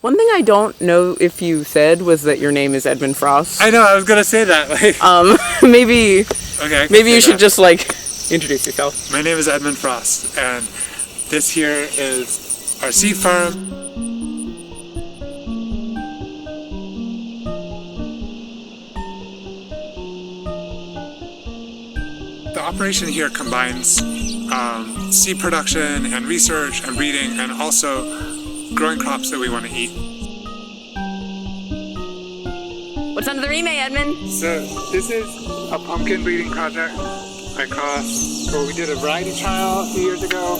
One thing I don't know if you said was that your name is Edmund Frost. I know, I was gonna say that. Maybe you should just introduce yourself. My name is Edmund Frost, and this here is our seed farm. The operation here combines seed production and research and breeding, and also growing crops that we want to eat. What's under the rematch, Edmund? So this is a pumpkin breeding project. We did a variety trial a few years ago.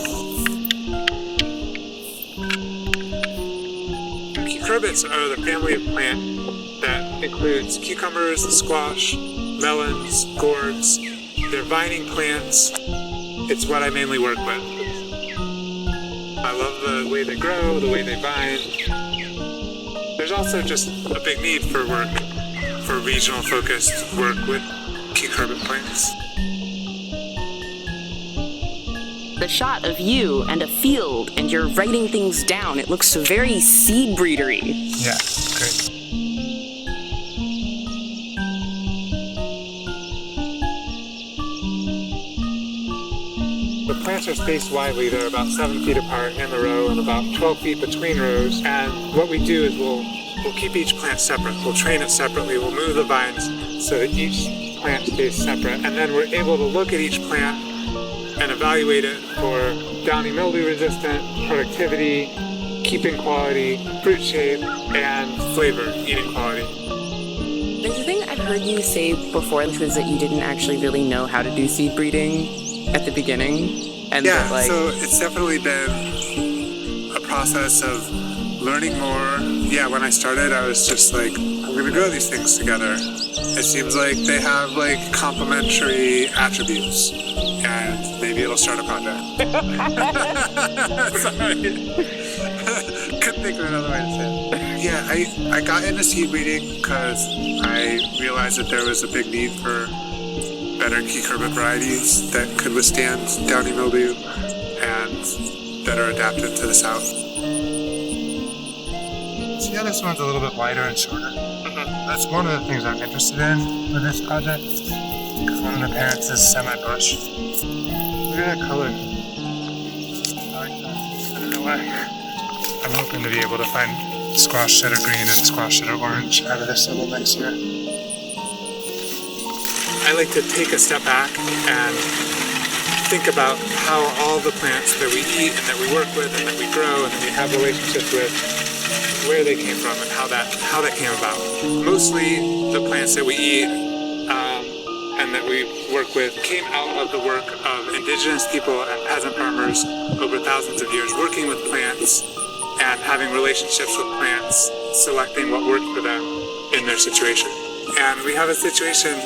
Cucurbits are the family of plant that includes cucumbers, squash, melons, gourds. They're vining plants. It's what I mainly work with. I love the way they grow, the way they vine. There's also just a big need for regional focused work with cucurbit plants. The shot of you and a field and you're writing things down, it looks very seed breedery. Yeah, great. The plants are spaced widely. They're about 7 feet apart in the row and about 12 feet between rows. And what we do is we'll keep each plant separate. We'll train it separately. We'll move the vines so that each plant stays separate. And then we're able to look at each plant and evaluate it for downy mildew resistant, productivity, keeping quality, fruit shape, and flavor, eating quality. There's a thing I've heard you say before, which was that you didn't actually really know how to do seed breeding at the beginning. And yeah, so it's definitely been a process of learning more. Yeah, when I started, I was just like, I'm gonna grow these things together. It seems like they have complementary attributes, and maybe it'll start a project. Sorry. Couldn't think of another way to say it. Yeah, I got into seed breeding because I realized that there was a big need for better cucurbit varieties that could withstand downy mildew and that are adapted to the south. See how this one's a little bit wider and shorter? That's one of the things I'm interested in with this project, because one of the parents is semi-bush. Look at that color. I like that. I don't know why. I'm hoping to be able to find squash that are green and squash that are orange out of this little mix here. I like to take a step back and think about how all the plants that we eat and that we work with and that we grow and that we have relationships with, where they came from and how that came about. Mostly the plants that we eat and that we work with came out of the work of indigenous people and peasant farmers over thousands of years, working with plants and having relationships with plants, selecting what worked for them in their situation. And we have a situation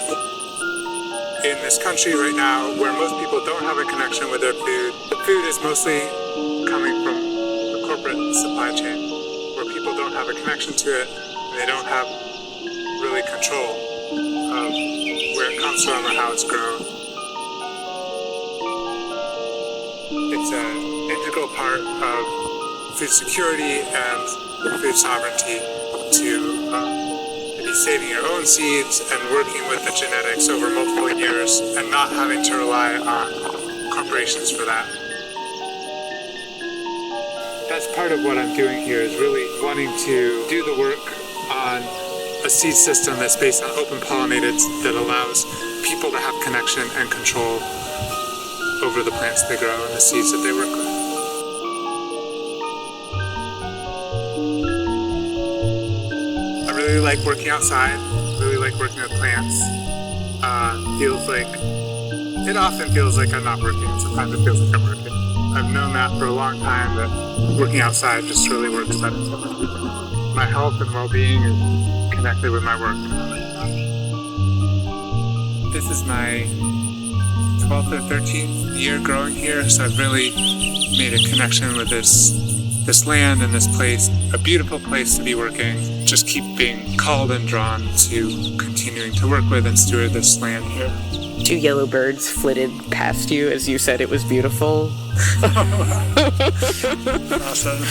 in this country right now where most people don't have a connection with their food. The food is mostly coming from the corporate supply chain, where people don't have a connection to it, and they don't have really control of where it comes from or how it's grown. It's an integral part of food security and food sovereignty to be saving your own seeds and working with the genetics over multiple years and not having to rely on corporations for that. That's part of what I'm doing here, is really wanting to do the work on a seed system that's based on open pollinated that allows people to have connection and control over the plants they grow and the seeds that they work with. I really like working outside, really like working with plants. It often feels like I'm not working, and sometimes it feels like I'm working. I've known that for a long time, that working outside just really works better for me. My health and well-being is connected with my work. This is my 12th or 13th year growing here, so I've really made a connection with this land and this place. A beautiful place to be working. Just keep being called and drawn to continuing to work with and steward this land here. 2 yellow birds flitted past you as you said it was beautiful. Awesome.